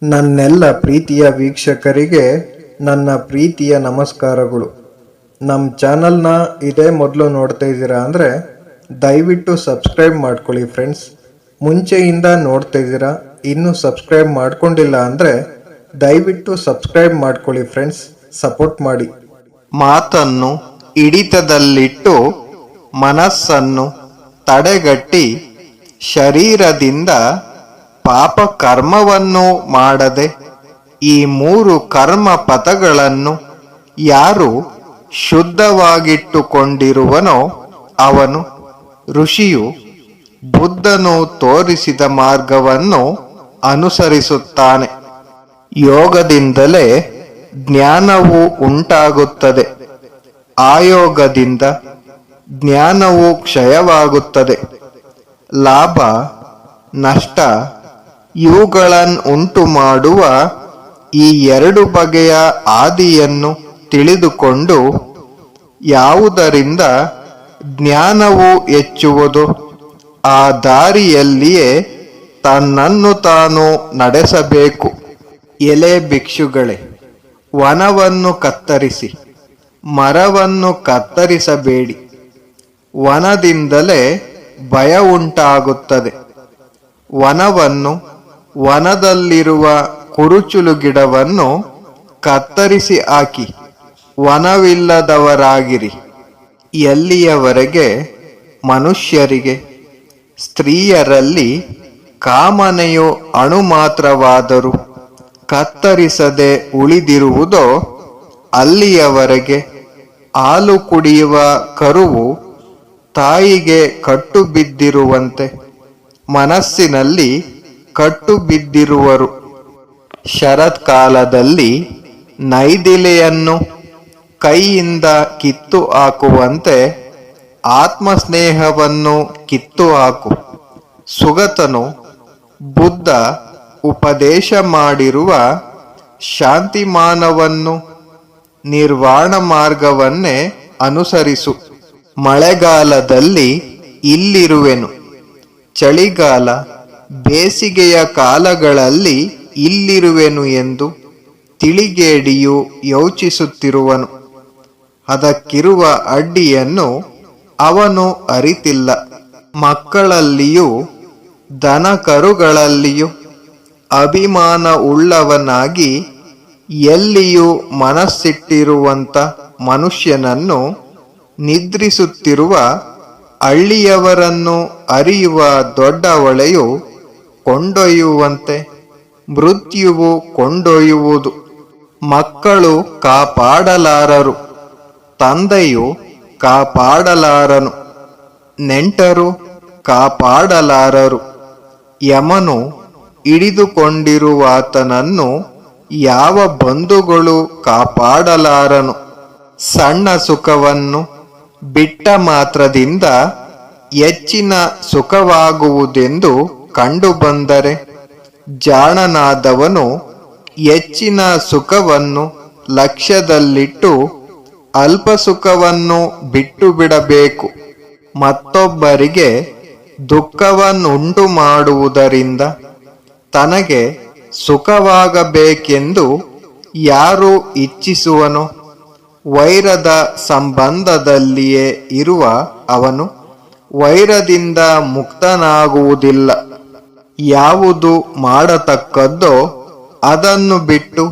ನನ್ನೆಲ್ಲ ಪ್ರೀತಿಯ ವೀಕ್ಷಕರಿಗೆ ನನ್ನ ಪ್ರೀತಿಯ ನಮಸ್ಕಾರಗಳು. ನಮ್ಮ ಚಾನಲ್ನ ಇದೇ ಮೊದಲು ನೋಡ್ತಾ ಇದ್ದೀರಾ ಅಂದರೆ ದಯವಿಟ್ಟು ಸಬ್ಸ್ಕ್ರೈಬ್ ಮಾಡ್ಕೊಳ್ಳಿ ಫ್ರೆಂಡ್ಸ್. ಮುಂಚೆಯಿಂದ ನೋಡ್ತಾ ಇದ್ದೀರಾ, ಇನ್ನೂ ಸಬ್ಸ್ಕ್ರೈಬ್ ಮಾಡ್ಕೊಂಡಿಲ್ಲ ಅಂದರೆ ದಯವಿಟ್ಟು ಸಬ್ಸ್ಕ್ರೈಬ್ ಮಾಡ್ಕೊಳ್ಳಿ ಫ್ರೆಂಡ್ಸ್, ಸಪೋರ್ಟ್ ಮಾಡಿ. ಮಾತನ್ನು ಹಿಡಿತದಲ್ಲಿಟ್ಟು ಮನಸ್ಸನ್ನು ತಡೆಗಟ್ಟಿ ಶರೀರದಿಂದ ಪಾಪ ಕರ್ಮವನ್ನು ಮಾಡದೆ ಈ 3 ಕರ್ಮ ಪಥಗಳನ್ನು ಯಾರು ಶುದ್ಧವಾಗಿಟ್ಟುಕೊಂಡಿರುವನೋ ಅವನು ಋಷಿಯು ಬುದ್ಧನು ತೋರಿಸಿದ ಮಾರ್ಗವನ್ನು ಅನುಸರಿಸುತ್ತಾನೆ. ಯೋಗದಿಂದಲೇ ಜ್ಞಾನವು ಉಂಟಾಗುತ್ತದೆ, ಆಯೋಗದಿಂದ ಜ್ಞಾನವು ಕ್ಷಯವಾಗುತ್ತದೆ. ಲಾಭ ನಷ್ಟ ಇವುಗಳನ್ನುಂಟು ಮಾಡುವ ಈ 2 ಬಗೆಯ ಆದಿಯನ್ನು ತಿಳಿದುಕೊಂಡು ಯಾವುದರಿಂದ ಜ್ಞಾನವು ಹೆಚ್ಚುವುದು ಆ ದಾರಿಯಲ್ಲಿಯೇ ತನ್ನನ್ನು ತಾನು ನಡೆಸಬೇಕು. ಎಲೆ ಭಿಕ್ಷುಗಳೇ, ವನವನ್ನು ಕತ್ತರಿಸಿ ಮರವನ್ನು ಕತ್ತರಿಸಬೇಡಿ. ವನದಿಂದಲೇ ಭಯ ಉಂಟಾಗುತ್ತದೆ. ವನವನ್ನು, ವನದಲ್ಲಿರುವ ಕುರುಚುಲು ಗಿಡವನ್ನು ಕತ್ತರಿಸಿ ಹಾಕಿ ವನವಿಲ್ಲದವರಾಗಿರಿ. ಎಲ್ಲಿಯವರೆಗೆ ಮನುಷ್ಯರಿಗೆ ಸ್ತ್ರೀಯರಲ್ಲಿ ಕಾಮನೆಯು ಅಣು ಮಾತ್ರವಾದರೂ ಕತ್ತರಿಸದೆ ಉಳಿದಿರುವುದೋ ಅಲ್ಲಿಯವರೆಗೆ ಹಾಲು ಕುಡಿಯುವ ಕರುವು ತಾಯಿಗೆ ಕಟ್ಟು ಬಿದ್ದಿರುವಂತೆ ಮನಸ್ಸಿನಲ್ಲಿ ಕಟ್ಟು ಬಿದ್ದಿರುವರು. ಶರತ್ಕಾಲದಲ್ಲಿ ನೈದಿಲೆಯನ್ನು ಕೈಯಿಂದ ಕಿತ್ತು ಹಾಕುವಂತೆ ಆತ್ಮಸ್ನೇಹವನ್ನು ಕಿತ್ತು ಹಾಕು. ಸುಗತನು ಬುದ್ಧ ಉಪದೇಶ ಮಾಡಿರುವ ಶಾಂತಿಮಾನವನ್ನು, ನಿರ್ವಾಣ ಮಾರ್ಗವನ್ನೇ ಅನುಸರಿಸು. ಮಳೆಗಾಲದಲ್ಲಿ ಇಲ್ಲಿರುವೆನು, ಚಳಿಗಾಲ ಬೇಸಿಗೆಯ ಕಾಲಗಳಲ್ಲಿ ಇಲ್ಲಿರುವೆನು ಎಂದು ತಿಳಿಗೇಡಿಯು ಯೋಚಿಸುತ್ತಿರುವನು. ಅದಕ್ಕಿರುವ ಅಡ್ಡಿಯನ್ನು ಅವನು ಅರಿತಿಲ್ಲ. ಮಕ್ಕಳಲ್ಲಿಯೂ ದನ ಕರುಗಳಲ್ಲಿಯೂ ಅಭಿಮಾನ ಉಳ್ಳವನಾಗಿ ಎಲ್ಲಿಯೂ ಮನಸ್ಸಿಟ್ಟಿರುವಂಥ ಮನುಷ್ಯನನ್ನು ನಿದ್ರಿಸುತ್ತಿರುವ ಹಳ್ಳಿಯವರನ್ನು ಅರಿಯುವ ದೊಡ್ಡ ಹೊಳೆಯು ಕೊಂಡೊಯ್ಯುವಂತೆ ಮೃತ್ಯುವು ಕೊಂಡೊಯ್ಯುವುದು. ಮಕ್ಕಳು ಕಾಪಾಡಲಾರರು, ತಂದೆಯು ಕಾಪಾಡಲಾರನು, ನೆಂಟರು ಕಾಪಾಡಲಾರರು. ಯಮನು ಹಿಡಿದುಕೊಂಡಿರುವಾತನನ್ನು ಯಾವ ಬಂಧುಗಳು ಕಾಪಾಡಲಾರನು. ಸಣ್ಣ ಸುಖವನ್ನು ಬಿಟ್ಟ ಮಾತ್ರದಿಂದ ಹೆಚ್ಚಿನ ಸುಖವಾಗುವುದೆಂದು ಕಂಡುಬಂದರೆ ಜಾಣನಾದವನು ಹೆಚ್ಚಿನ ಸುಖವನ್ನು ಲಕ್ಷ್ಯದಲ್ಲಿಟ್ಟು ಅಲ್ಪ ಸುಖವನ್ನು ಬಿಟ್ಟು ಬಿಡಬೇಕು. ಮತ್ತೊಬ್ಬರಿಗೆ ದುಃಖವನ್ನುಂಟು ಮಾಡುವುದರಿಂದ ತನಗೆ ಸುಖವಾಗಬೇಕೆಂದು ಯಾರು ಇಚ್ಛಿಸುವನೋ ವೈರದ ಸಂಬಂಧದಲ್ಲಿಯೇ ಇರುವ ಅವನು ವೈರದಿಂದ ಮುಕ್ತನಾಗುವುದಿಲ್ಲ. ಯಾವುದು ಮಾಡತಕ್ಕದ್ದೋ ಅದನ್ನು ಬಿಟ್ಟು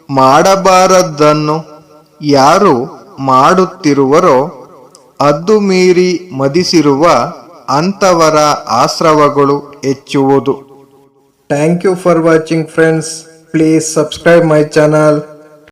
ಮಾಡಬಾರದನ್ನು ಯಾರು ಮಾಡುತ್ತಿರುವರೋ ಅದ್ದು ಮೀರಿ ಮದಿಸಿರುವ ಅಂಥವರ ಆಶ್ರವಗಳು ಹೆಚ್ಚುವುದು. Thank you for watching friends. Please subscribe my channel.